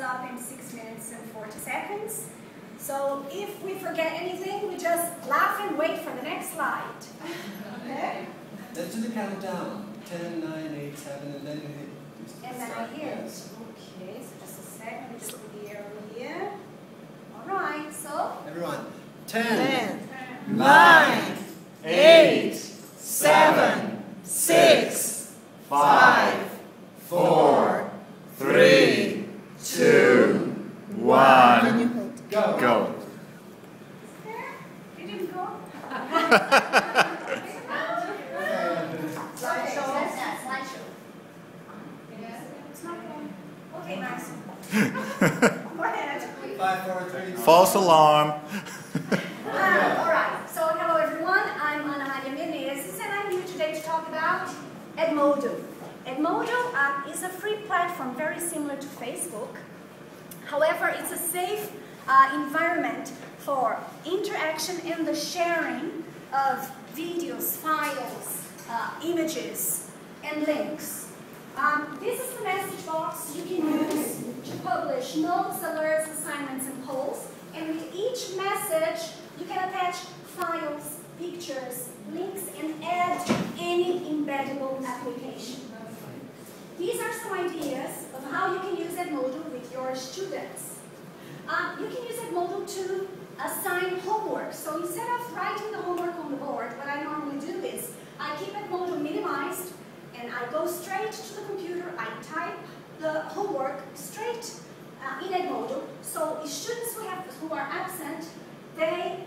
up in 6 minutes and 40 seconds. So if we forget anything, we just laugh and wait for the next slide. Okay? Let's do the countdown. 10, 9, 8, 7, and then you hit. And then I hit. Okay, so just a second. Let me just put the arrow here. Alright, so. Everyone. 10, 9, 8, 7, 6, 5, 4, 3, 2, 1. Go. You didn't go? Slideshow. It's not going. Okay, nice. Go ahead. 5, 4, 3. False alarm. Alright, so hello everyone. I'm Maria Menezes and I'm here today to talk about Edmodo. Edmodo is a free platform very similar to Facebook. However, it's a safe environment for interaction and the sharing of videos, files, images, and links. This is the message box you can use to publish notes, alerts, assignments, and polls. And with each message, you can attach files, pictures, links, and add any embeddable application. These are some ideas of how you can use Edmodo with your students. You can use Edmodo to assign homework. So instead of writing the homework on the board, what I normally do is I keep Edmodo minimized and I go straight to the computer. I type the homework straight in Edmodo. So students who are absent, they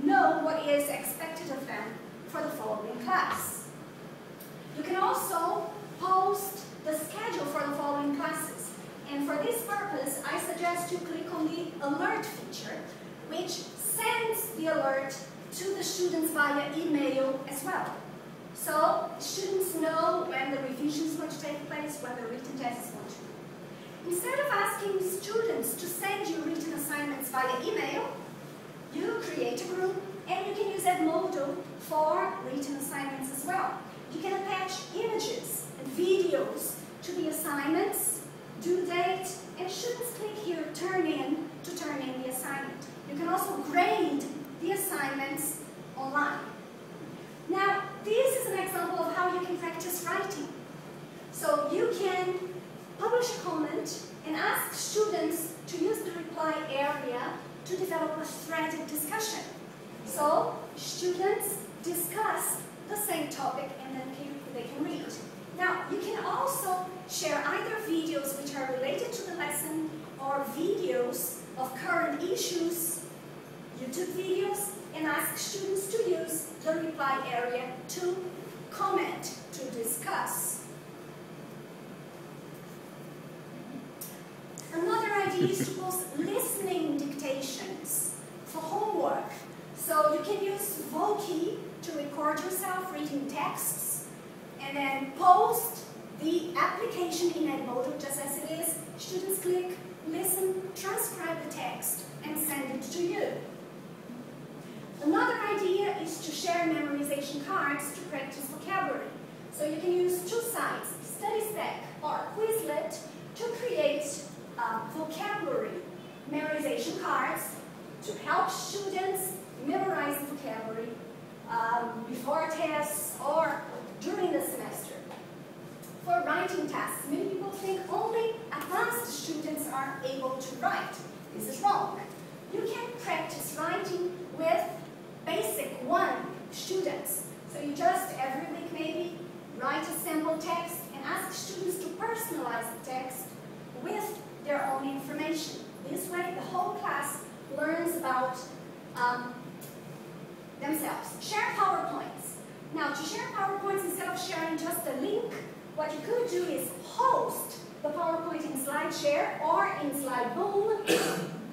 know what is expected of them for the following class. You can also post the schedule for the following classes. And for this purpose, I suggest you click on the alert feature, which sends the alert to the students via email as well. So students know when the revision is going to take place, when the written test is going to be. Instead of asking students to send you written assignments via email, you create a group and you can use Edmodo for written assignments as well. You can attach images and videos to the assignments, due date, and students click here, turn in, to turn in the assignment. You can also grade the assignments online. Now, this is an example of how you can practice writing. So you can publish a comment and ask students to use the reply area to develop a threaded discussion. So students discuss the same topic and then they can read. Now, you can also share either videos which are related to the lesson or videos of current issues, YouTube videos, and ask students to use the reply area to comment, to discuss. Another idea is to post listening dictations for homework. So you can use Voki to record yourself reading texts and then post the application in Edmodo just as it is. Students click, listen, transcribe the text, and send it to you. Another idea is to share memorization cards to practice vocabulary. So you can use two sites, StudyStack or Quizlet, to create vocabulary memorization cards to help students memorize vocabulary before tests or during the semester. For writing tasks, many people think only advanced students are able to write. This is wrong. You can practice writing with basic 1 students. So you just every week maybe write a sample text and ask students to personalize the text with their own information. This way the whole class learns about themselves. Share PowerPoints. Now to share PowerPoints, instead of sharing just a link, what you could do is host the PowerPoint in SlideShare or in SlideBoom,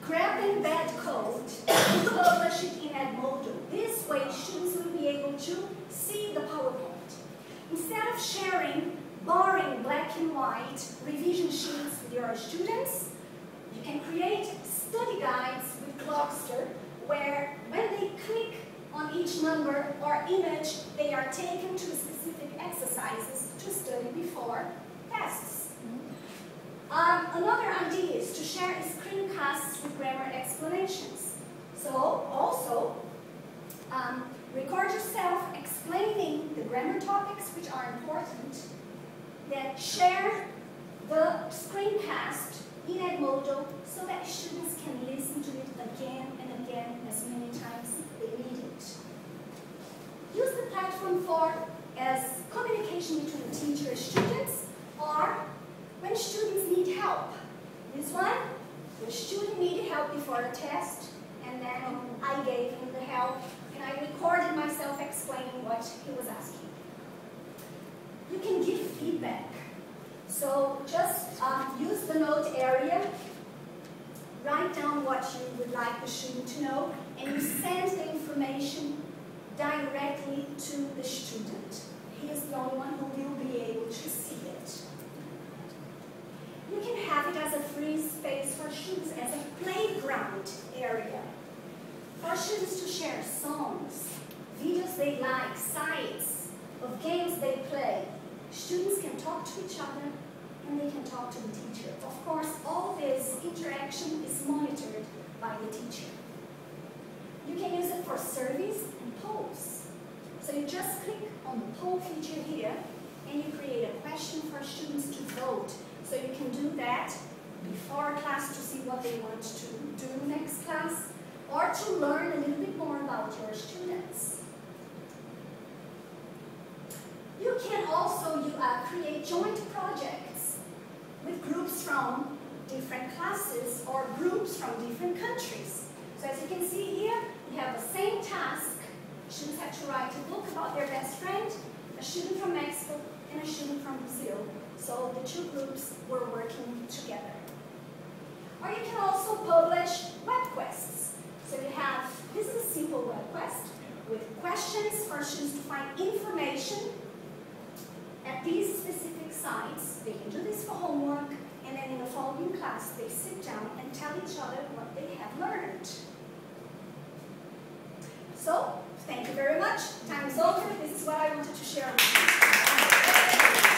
grab the embed code and publish it in Edmodo. This way students will be able to see the PowerPoint. Instead of sharing boring black and white revision sheets with your students, you can create study guides with Clockster where when they click on each number or image, they are taken to specific exercises to study before tests. Another idea is to share screencasts with grammar explanations. So also, record yourself explaining the grammar topics which are important, then share the screencast in Edmodo so that students can listen to it again and again as many times they need it. Use the platform as communication between teacher and students, or when students need help. This one, the student needed help before a test, and then I gave him the help, and I recorded myself explaining what he was asking. You can give feedback. So just use the note area, write down what you would like the student to know, and you send the information directly to the student. He is the only one who will be able to see it. You can have it as a free space for students, as a playground area. For students to share songs, videos they like, sites of games they play. Students can talk to each other and they can talk to the teacher. Of course, all this interaction is monitored by the teacher. You can use it for surveys and polls. So you just click on the poll feature here and you create a question for students to vote. So you can do that before class to see what they want to do next class, or to learn a little bit more about your students. You can also create joint projects with groups from different classes or groups from different countries. So as you can see here, you have the same task. Students have to write a book about their best friend, a student from Mexico and a student from Brazil. So the two groups were working together. Or you can also publish web quests. So you have, this is a simple web quest with questions for students to find information at these specific sites. They can do this for homework, and then in the following class they sit down and tell each other what they have learned. So, thank you very much. Time is over. This is what I wanted to share with you.